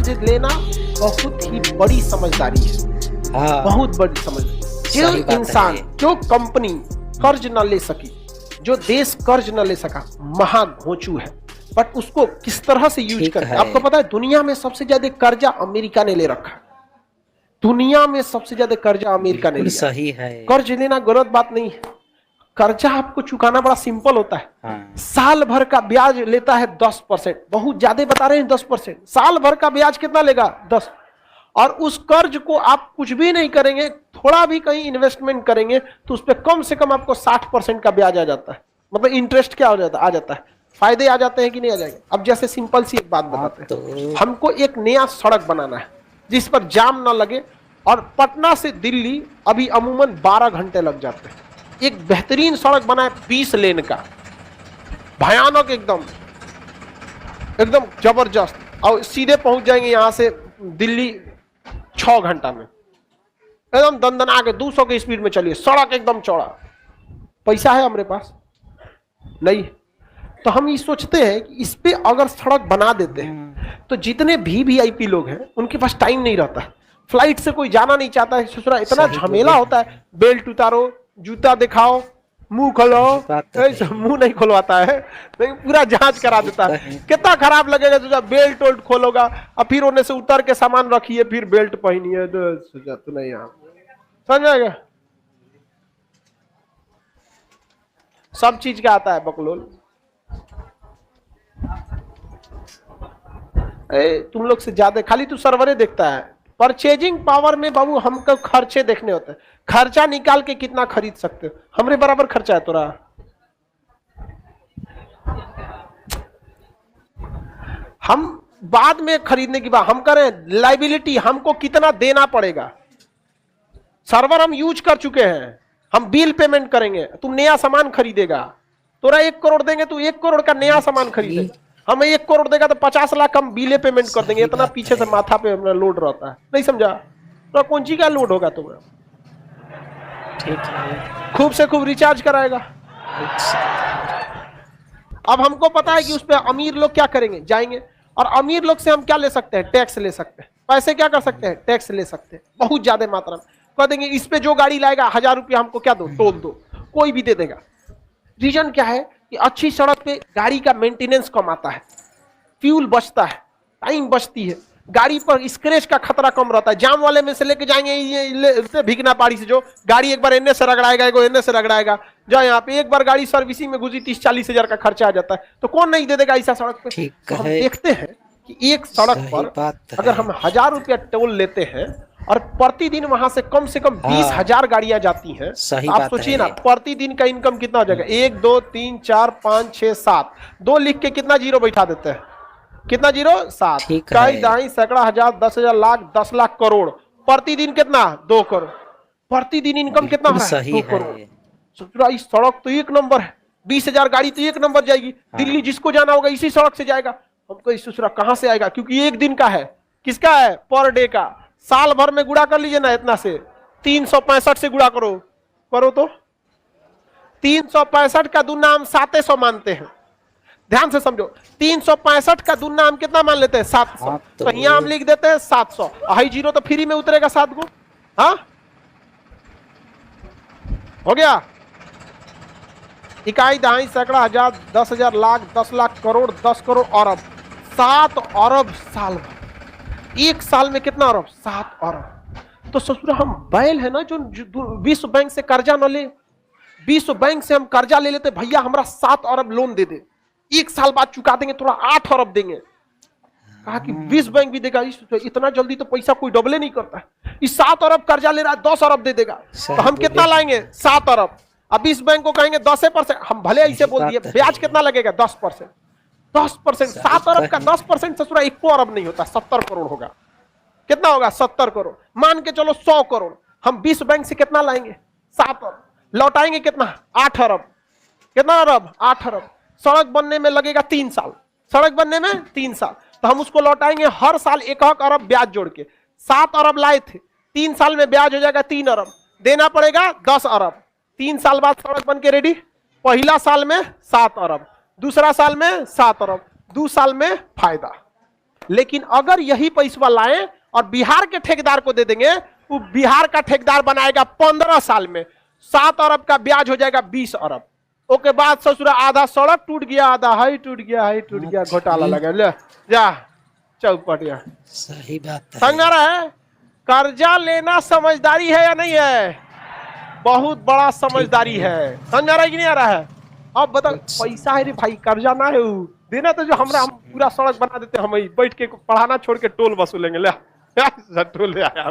कर्ज लेना बहुत ही बड़ी समझदारी है। हाँ, बहुत बड़ी समझदारी। जो सही बात है इंसान, ये। जो कंपनी कर्ज न ले सकी, जो देश कर्ज न ले सका, महाघोंचू है। बट उसको किस तरह से यूज ठीक करते हैं है। आपको पता है? दुनिया में सबसे ज्यादा कर्जा अमेरिका ने ले रखा है। दुनिया में सबसे ज्यादा कर्जा अमेरिका ने बिल्कुल लिया। सही है। कर्ज लेना गलत बात नहीं है। कर्जा आपको चुकाना बड़ा सिंपल होता है। हाँ, साल भर का ब्याज लेता है 10%। बहुत ज्यादा बता रहे हैं 10%। साल भर का ब्याज कितना लेगा? 10। और उस कर्ज को आप कुछ भी नहीं करेंगे, थोड़ा भी कहीं इन्वेस्टमेंट करेंगे तो उस पर कम से कम आपको 60% का ब्याज आ जाता है। मतलब इंटरेस्ट क्या हो जाता है? आ जाता है। फायदे आ जाते हैं कि नहीं आ जाएंगे? अब जैसे सिंपल सी एक बात बताते हैं। तो हमको एक नया सड़क बनाना है जिस पर जाम ना लगे, और पटना से दिल्ली अभी अमूमन 12 घंटे लग जाते हैं। एक बेहतरीन सड़क बना है 20 लेन का, भयानक, एकदम एकदम जबरदस्त, और सीधे पहुंच जाएंगे यहां से दिल्ली 6 घंटा में। एकदम दंदना के 200 की स्पीड में चलिए, सड़क एकदम चौड़ा। पैसा है हमारे पास? नहीं। तो हम ये सोचते हैं कि इस पे अगर सड़क बना देते हैं तो जितने भी वीआईपी लोग हैं उनके पास टाइम नहीं रहता है। फ्लाइट से कोई जाना नहीं चाहता है, ससुरा इतना सही झमेला बोले। होता है। बेल्ट उतारो, जूता दिखाओ, मुंह खोलो, बात तो है। मुंह नहीं खोलवाता है, लेकिन पूरा जांच करा देता है। कितना खराब लगेगा तुझा, बेल्ट वोल्ट खोलोगा और फिर उन्हें से उतर के सामान रखिए, फिर बेल्ट पहनिए, तो नहीं यहाँ समझ आएगा। सब चीज का आता है बकलोल। तुम लोग से ज्यादा खाली तू सर्वरे देखता है। परचेजिंग पावर में बाबू हमको खर्चे देखने होते हैं। खर्चा निकाल के कितना खरीद सकते हो? हमरे बराबर खर्चा है तोरा। हम बाद में खरीदने की बात हम करें, लाइबिलिटी हमको कितना देना पड़ेगा। सर्वर हम यूज कर चुके हैं, हम बिल पेमेंट करेंगे, तुम नया सामान खरीदेगा, तोरा 1 करोड़ देंगे, तू 1 करोड़ का नया सामान खरीदेगा। हमें 1 करोड़ देगा तो 50 लाख हम बिले पेमेंट कर देंगे। इतना पीछे से माथा पे हमारा लोड रहता है, नहीं समझा? तो कौन सी का लोड होगा तुम्हें? ठीक है। खूब से खूब रिचार्ज कराएगा। अब हमको पता है कि उस पर अमीर लोग क्या करेंगे, जाएंगे, और अमीर लोग से हम क्या ले सकते हैं? टैक्स ले सकते हैं। पैसे क्या कर सकते हैं? टैक्स ले सकते हैं बहुत ज्यादा मात्रा में। कह देंगे इस पे जो गाड़ी लाएगा 1000 रुपया हमको क्या दो, टोल दो, कोई भी दे देगा। रीजन क्या है कि अच्छी सड़क पे गाड़ी का मेंटेनेंस कम आता है, फ्यूल बचता है, टाइम बचती है, गाड़ी पर स्क्रैच का खतरा कम रहता है। जाम वाले में से लेके जाएंगे ये भिगना पाड़ी से, जो गाड़ी एक बार एने से रगड़ाएगा, एगो एने से रगड़ाएगा, जो यहाँ पे एक बार गाड़ी सर्विसिंग में घुसी 30-40 हजार का खर्चा आ जाता है। तो कौन नहीं दे देगा ऐसा सड़क पे? ठीक तो हम है। देखते हैं कि एक सड़क सही पर बात है। अगर हम 1000 रुपया टोल लेते हैं और प्रतिदिन वहां से कम 20,000 गाड़ियां जाती हैं, सही तो आप बात सोचिए है। ना प्रतिदिन का इनकम कितना हो जाएगा। 1 2 3 4 5 6 7, 2 लिख के कितना जीरो बैठा देते हैं? कितना जीरो? 7। ठीक कई है। दहाई सैकड़ा हजार 10,000 लाख 10 लाख करोड़। प्रतिदिन कितना? 2 करोड़। प्रतिदिन इनकम कितना हो रहा है? सही 2 है। करोड़। सोच इस सड़क तो 1 नंबर है, 20,000 गाड़ी तो 1 नंबर जाएगी। दिल्ली जिसको जाना होगा इसी सड़क से जाएगा। हमको इस दूसरा कहां से आएगा? क्योंकि 1 दिन का है। किसका है? पर डे का। साल भर में गुड़ा कर लीजिए ना, इतना से 365 से गुड़ा करो, करो तो 365 का दूना हम 700 मानते हैं। ध्यान से समझो, 365 का दूना हम कितना मान लेते हैं? 700। हाँ, तो यहाँ हम लिख देते हैं 700, हाई जीरो तो फ्री में उतरेगा 7 को। हाँ हो गया। इकाई दहाई सैकड़ा हजार 10,000 लाख 10 लाख करोड़ 10 करोड़ अरब 7 अरब साल भर। 1 साल में कितना अरब? 7 अरब। तो ससुरा हम बैल है ना जो विश्व बैंक से कर्जा न ले। विश्व बैंक से हम कर्जा ले लेते, भैया हमारा 7 अरब लोन दे दे, 1 साल बाद चुका देंगे, थोड़ा 8 अरब देंगे। कहा कि विश्व बैंक भी देगा। इतना जल्दी तो पैसा कोई डबले नहीं करता है। इस 7 अरब कर्जा ले रहा है, 10 अरब दे देगा। तो हम कितना लाएंगे? 7 अरब। अब विश्व बैंक को कहेंगे 10%, हम भले ऐसे बोल दिए, ब्याज कितना लगेगा? 10%। 10%, 7 अरब का 10% ससुरा 1 अरब नहीं होता, 70 करोड़ होगा। कितना होगा? 70 करोड़। मान के चलो 100 करोड़। हम विश्व बैंक से कितना लाएंगे? 7 अरब। लौटाएंगे कितना? 8 अरब। कितना अरब? 8 अरब। सड़क बनने में लगेगा 3 साल। सड़क बनने में 3 साल, तो हम उसको लौटाएंगे हर साल 1 अरब ब्याज जोड़ के। 7 अरब लाए थे, 3 साल में ब्याज हो जाएगा 3 अरब, देना पड़ेगा 10 अरब। 3 साल बाद सड़क बन के रेडी। पहला साल में 7 अरब, दूसरा साल में 7 अरब, 2 साल में फायदा। लेकिन अगर यही पैसा लाएं और बिहार के ठेकेदार को दे देंगे, वो बिहार का ठेकेदार बनाएगा 15 साल में 7 अरब का ब्याज हो जाएगा 20 अरब। ओके बाद ससुरा आधा सड़क टूट गया, आधा हाई टूट गया, हाई टूट गया, घोटाला लगा। ले जा चौपटिया। सही बात है। समझ रहा है? कर्जा लेना समझदारी है या नहीं है? बहुत बड़ा समझदारी है। समझ आ रहा है कि नहीं आ रहा है? अब बता, पैसा है रे भाई, कर्जा ना है वो देना। तो जो हम पूरा सड़क बना देते, हम बैठ के पढ़ाना छोड़ के टोल वसूलेंगे। ले टोल ले आया।